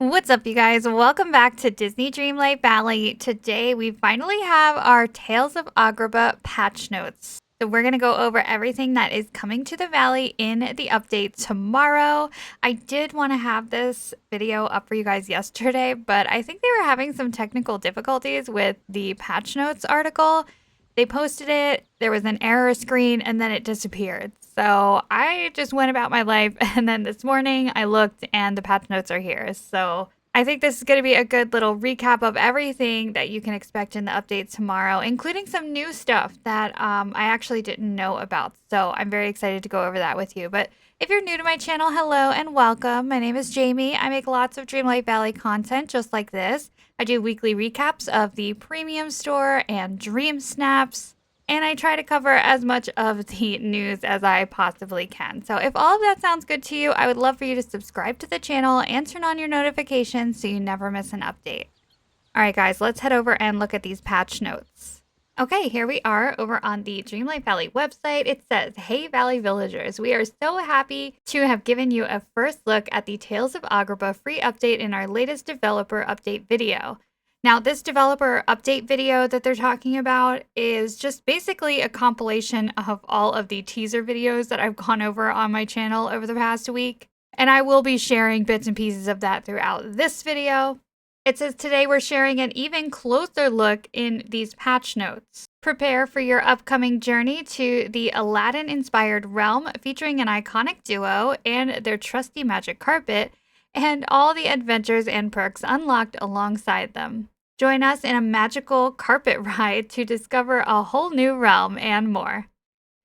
What's up, you guys? Welcome back to Disney Dreamlight Valley. Today, we finally have our Tales of Agrabah patch notes. So we're going to go over everything that is coming to the valley in the update tomorrow. I did want to have this video up for you guys yesterday, but I think they were having some technical difficulties with the patch notes article. They posted it, there was an error screen, and then it disappeared. So I just went about my life, and then this morning I looked and the patch notes are here. So I think this is going to be a good little recap of everything that you can expect in the update tomorrow, including some new stuff that I actually didn't know about. So I'm very excited to go over that with you. But if you're new to my channel, hello and welcome. My name is Jamie. I make lots of Dreamlight Valley content just like this. I do weekly recaps of the premium store and dream snaps, and I try to cover as much of the news as I possibly can. So if all of that sounds good to you, I would love for you to subscribe to the channel and turn on your notifications so you never miss an update. All right, guys, let's head over and look at these patch notes. Okay, here we are over on the Dreamlight Valley website. It says, "Hey Valley Villagers, we are so happy to have given you a first look at the Tales of Agrabah free update in our latest developer update video." Now, this developer update video that they're talking about is just basically a compilation of all of the teaser videos that I've gone over on my channel over the past week. And I will be sharing bits and pieces of that throughout this video. It says today we're sharing an even closer look in these patch notes. Prepare for your upcoming journey to the Aladdin-inspired realm featuring an iconic duo and their trusty magic carpet, and all the adventures and perks unlocked alongside them. Join us in a magical carpet ride to discover a whole new realm and more.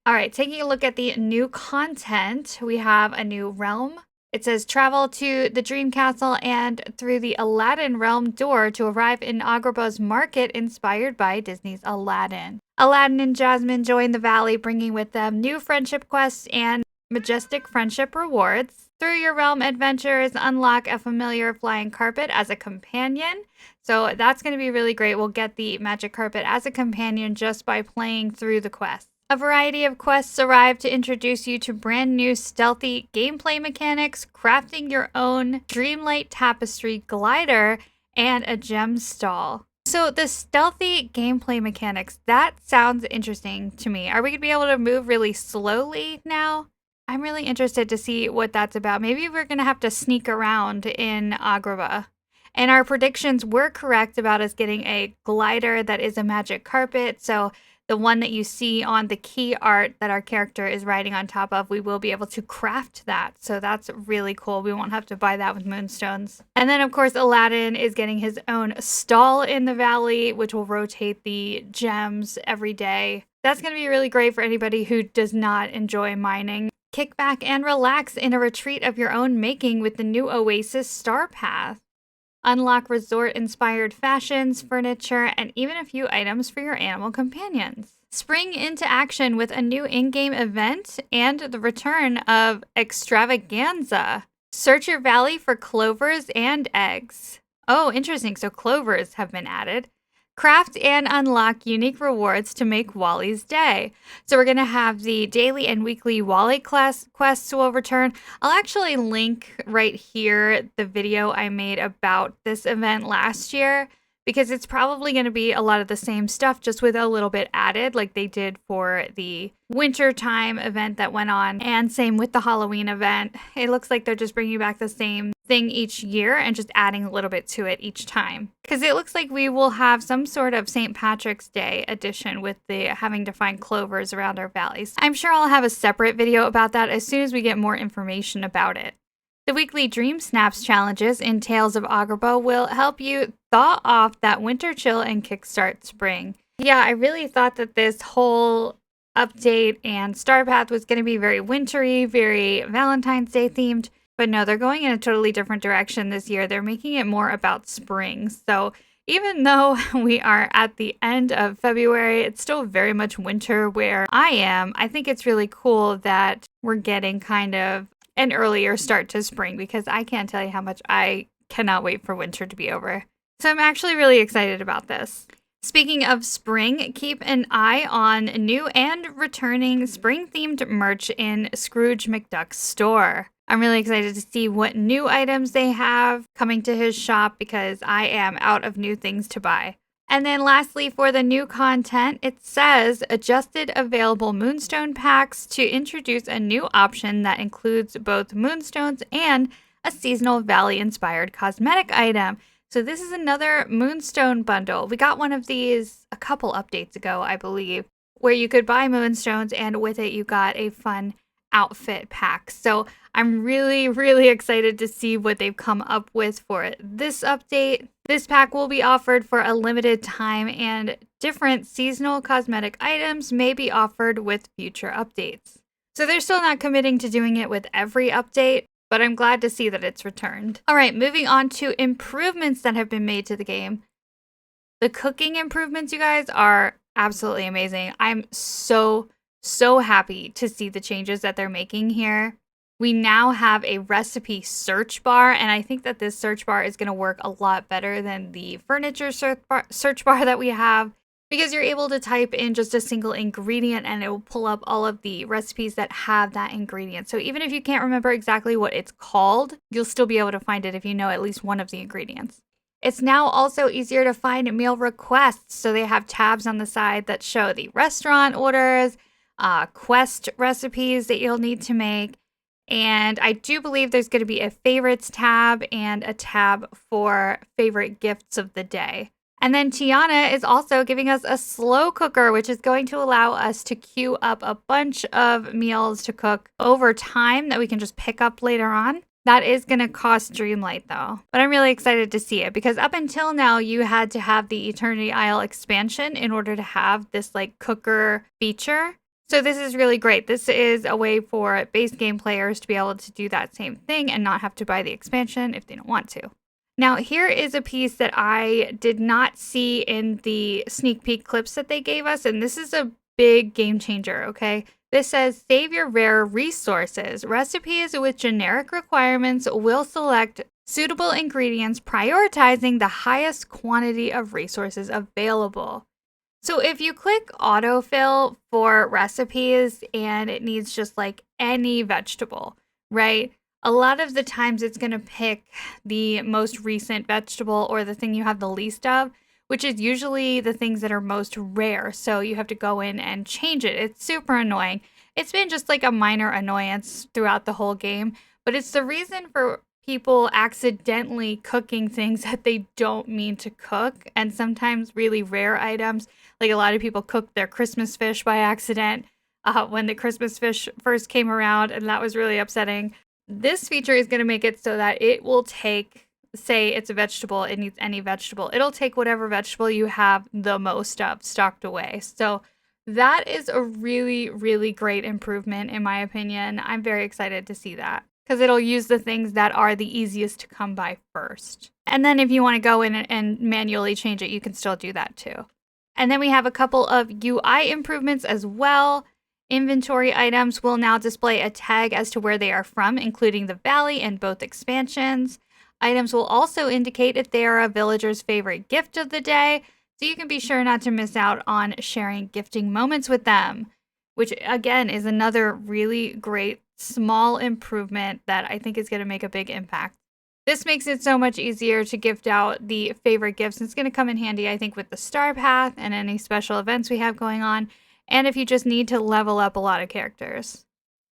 All right, taking a look at the new content, we have a new realm. It says travel to the Dream Castle and through the Aladdin realm door to arrive in Agrabah's market inspired by Disney's Aladdin. Aladdin and Jasmine join the valley, bringing with them new friendship quests and majestic friendship rewards. Through your realm adventures, unlock a familiar flying carpet as a companion. So that's going to be really great. We'll get the magic carpet as a companion just by playing through the quest. A variety of quests arrive to introduce you to brand new stealthy gameplay mechanics, crafting your own Dreamlight tapestry glider, and a gem stall. So the stealthy gameplay mechanics, that sounds interesting to me. Are we going to be able to move really slowly now? I'm really interested to see what that's about. Maybe we're going to have to sneak around in Agrabah. And our predictions were correct about us getting a glider that is a magic carpet. So the one that you see on the key art that our character is riding on top of, we will be able to craft that. So that's really cool. We won't have to buy that with moonstones. And then, of course, Aladdin is getting his own stall in the valley, which will rotate the gems every day. That's going to be really great for anybody who does not enjoy mining. Kick back and relax in a retreat of your own making with the new Oasis Star Path. Unlock resort-inspired fashions, furniture, and even a few items for your animal companions. Spring into action with a new in-game event and the return of Extravaganza. Search your valley for clovers and eggs. Oh, interesting. So clovers have been added. Craft and unlock unique rewards to make Wally's day. So we're going to have the daily and weekly Wally quests will return. I'll actually link right here the video I made about this event last year, because it's probably going to be a lot of the same stuff, just with a little bit added, like they did for the wintertime event that went on, and same with the Halloween event. It looks like they're just bringing back the same thing each year and just adding a little bit to it each time. Because it looks like we will have some sort of St. Patrick's Day edition with the having to find clovers around our valleys. I'm sure I'll have a separate video about that as soon as we get more information about it. The weekly Dream Snaps challenges in Tales of Agrabah will help you thaw off that winter chill and kickstart spring. Yeah, I really thought that this whole update and Star Path was going to be very wintry, very Valentine's Day themed, but no, they're going in a totally different direction this year. They're making it more about spring. So even though we are at the end of February, it's still very much winter where I am. I think it's really cool that we're getting kind of an earlier start to spring, because I can't tell you how much I cannot wait for winter to be over. So I'm actually really excited about this. Speaking of spring, keep an eye on new and returning spring-themed merch in Scrooge McDuck's store. I'm really excited to see what new items they have coming to his shop because I am out of new things to buy. And then lastly, for the new content, it says adjusted available moonstone packs to introduce a new option that includes both moonstones and a seasonal valley inspired cosmetic item. So this is another moonstone bundle. We got one of these a couple updates ago, I believe, where you could buy moonstones and with it you got a fun outfit pack. So I'm really, really excited to see what they've come up with for this update. This pack will be offered for a limited time and different seasonal cosmetic items may be offered with future updates. So they're still not committing to doing it with every update, but I'm glad to see that it's returned. All right, moving on to improvements that have been made to the game. The cooking improvements, you guys, are absolutely amazing. I'm so happy to see the changes that they're making here. We now have a recipe search bar, and I think that this search bar is going to work a lot better than the furniture search bar that we have, because you're able to type in just a single ingredient and it will pull up all of the recipes that have that ingredient. So even if you can't remember exactly what it's called, you'll still be able to find it if you know at least one of the ingredients. It's now also easier to find meal requests. So they have tabs on the side that show the restaurant orders, quest recipes that you'll need to make. And I do believe there's going to be a favorites tab and a tab for favorite gifts of the day. And then Tiana is also giving us a slow cooker, which is going to allow us to queue up a bunch of meals to cook over time that we can just pick up later on. That is going to cost Dreamlight though, but I'm really excited to see it because up until now you had to have the Eternity Isle expansion in order to have this like cooker feature. So this is really great. This is a way for base game players to be able to do that same thing and not have to buy the expansion if they don't want to. Now, here is a piece that I did not see in the sneak peek clips that they gave us, and this is a big game changer, okay? This says, save your rare resources. Recipes with generic requirements will select suitable ingredients, prioritizing the highest quantity of resources available. So if you click autofill for recipes and it needs just like any vegetable, right? A lot of the times it's going to pick the most recent vegetable or the thing you have the least of, which is usually the things that are most rare. So you have to go in and change it. It's super annoying. It's been just like a minor annoyance throughout the whole game, but it's the reason for people accidentally cooking things that they don't mean to cook. And sometimes really rare items, like a lot of people cook their Christmas fish by accident when the Christmas fish first came around, and that was really upsetting. This feature is going to make it so that it will take, say it's a vegetable, it needs any vegetable. It'll take whatever vegetable you have the most of stocked away. So that is a really, really great improvement in my opinion. I'm very excited to see that because it'll use the things that are the easiest to come by first. And then if you want to go in and manually change it, you can still do that too. And then we have a couple of UI improvements as well. Inventory items will now display a tag as to where they are from, including the valley and both expansions. Items will also indicate if they are a villager's favorite gift of the day, so you can be sure not to miss out on sharing gifting moments with them, which again is another really great small improvement that I think is going to make a big impact. This makes it so much easier to gift out the favorite gifts. It's going to come in handy, I think, with the Star Path and any special events we have going on. And if you just need to level up a lot of characters.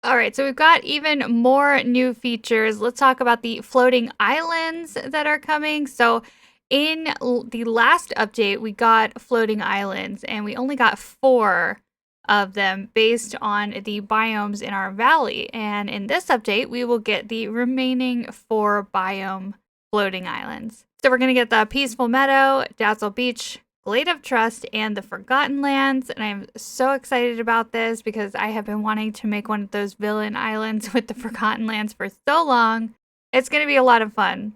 All right, so we've got even more new features. Let's talk about the floating islands that are coming. So in the last update, we got floating islands, and we only got 4 of them based on the biomes in our valley. And in this update, we will get the remaining 4 biome floating islands. So we're going to get the Peaceful Meadow, Dazzle Beach, Glade of Trust, and the Forgotten Lands, and I'm so excited about this because I have been wanting to make one of those villain islands with the Forgotten Lands for so long. It's going to be a lot of fun.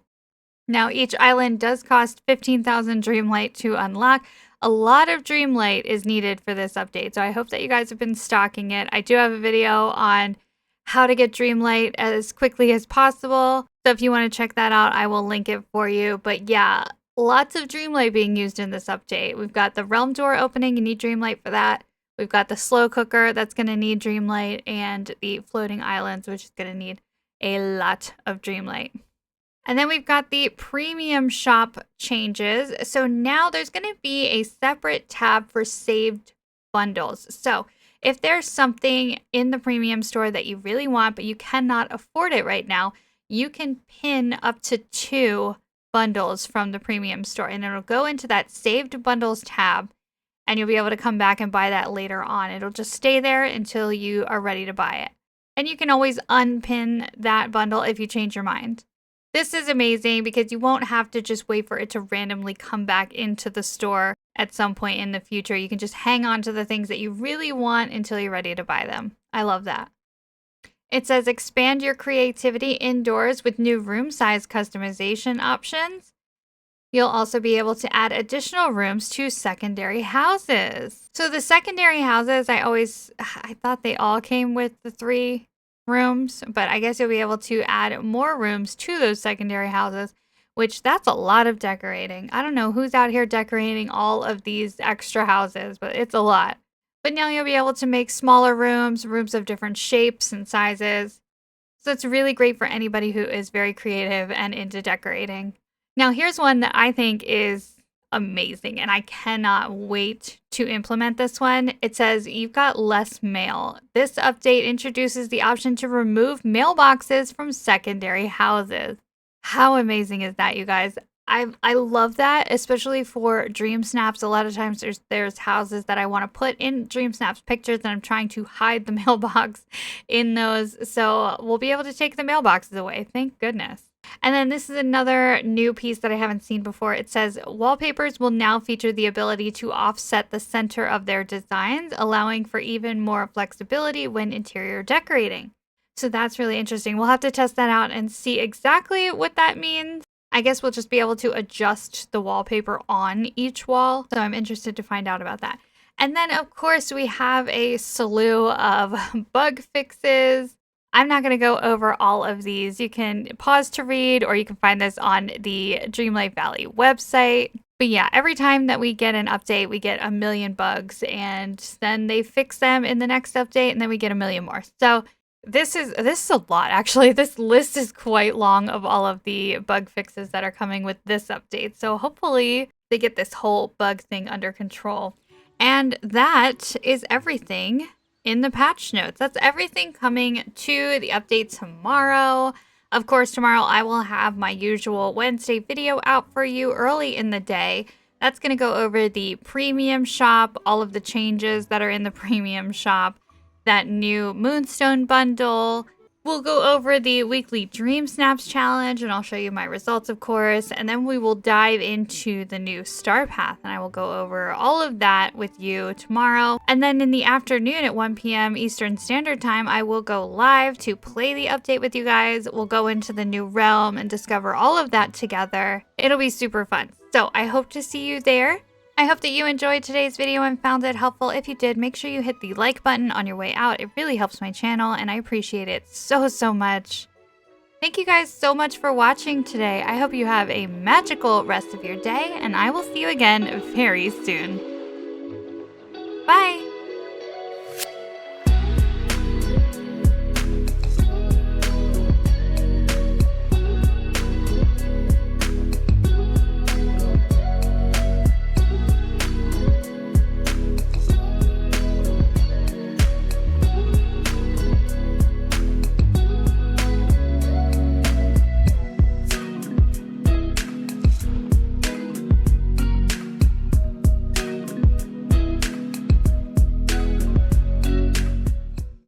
Now, each island does cost 15,000 Dreamlight to unlock. A lot of Dreamlight is needed for this update, so I hope that you guys have been stocking it. I do have a video on how to get Dreamlight as quickly as possible, so if you want to check that out, I will link it for you. But yeah, lots of Dreamlight being used in this update. We've got the realm door opening, you need Dreamlight for that. We've got the slow cooker that's going to need Dreamlight, and the floating islands, which is going to need a lot of Dreamlight. And then we've got the premium shop changes. So now there's going to be a separate tab for saved bundles. So if there's something in the premium store that you really want, but you cannot afford it right now, you can pin up to 2 bundles from the premium store, and it'll go into that saved bundles tab, and you'll be able to come back and buy that later on. It'll just stay there until you are ready to buy it. And you can always unpin that bundle if you change your mind. This is amazing because you won't have to just wait for it to randomly come back into the store at some point in the future. You can just hang on to the things that you really want until you're ready to buy them. I love that. It says expand your creativity indoors with new room size customization options. You'll also be able to add additional rooms to secondary houses. So the secondary houses, I thought they all came with the 3 rooms, but I guess you'll be able to add more rooms to those secondary houses, which that's a lot of decorating. I don't know who's out here decorating all of these extra houses, but it's a lot. But now you'll be able to make smaller rooms, rooms of different shapes and sizes. So it's really great for anybody who is very creative and into decorating. Now here's one that I think is amazing, and I cannot wait to implement this one. It says you've got less mail. This update introduces the option to remove mailboxes from secondary houses. How amazing is that, you guys? I love that, especially for Dream Snaps. A lot of times there's houses that I want to put in Dream Snaps pictures, and I'm trying to hide the mailbox in those. So we'll be able to take the mailboxes away. Thank goodness. And then this is another new piece that I haven't seen before. It says wallpapers will now feature the ability to offset the center of their designs, allowing for even more flexibility when interior decorating. So that's really interesting. We'll have to test that out and see exactly what that means. I guess we'll just be able to adjust the wallpaper on each wall. So I'm interested to find out about that. And then, of course, we have a slew of bug fixes. I'm not going to go over all of these. You can pause to read, or you can find this on the Dreamlight Valley website. But yeah, every time that we get an update, we get a million bugs, and then they fix them in the next update, and then we get a million more. So this is a lot, actually. This list is quite long of all of the bug fixes that are coming with this update. So hopefully they get this whole bug thing under control. And that is everything in the patch notes. That's everything coming to the update tomorrow. Of course, tomorrow I will have my usual Wednesday video out for you early in the day. That's going to go over the premium shop, all of the changes that are in the premium shop, that new Moonstone bundle. We'll go over the weekly Dream Snaps challenge, and I'll show you my results, of course. And then we will dive into the new Star Path, and I will go over all of that with you tomorrow. And then in the afternoon at 1 p.m. Eastern Standard Time, I will go live to play the update with you guys. We'll go into the new realm and discover all of that together. It'll be super fun. So I hope to see you there. I hope that you enjoyed today's video and found it helpful. If you did, make sure you hit the like button on your way out. It really helps my channel, and I appreciate it so, so much. Thank you guys so much for watching today. I hope you have a magical rest of your day, and I will see you again very soon. Bye!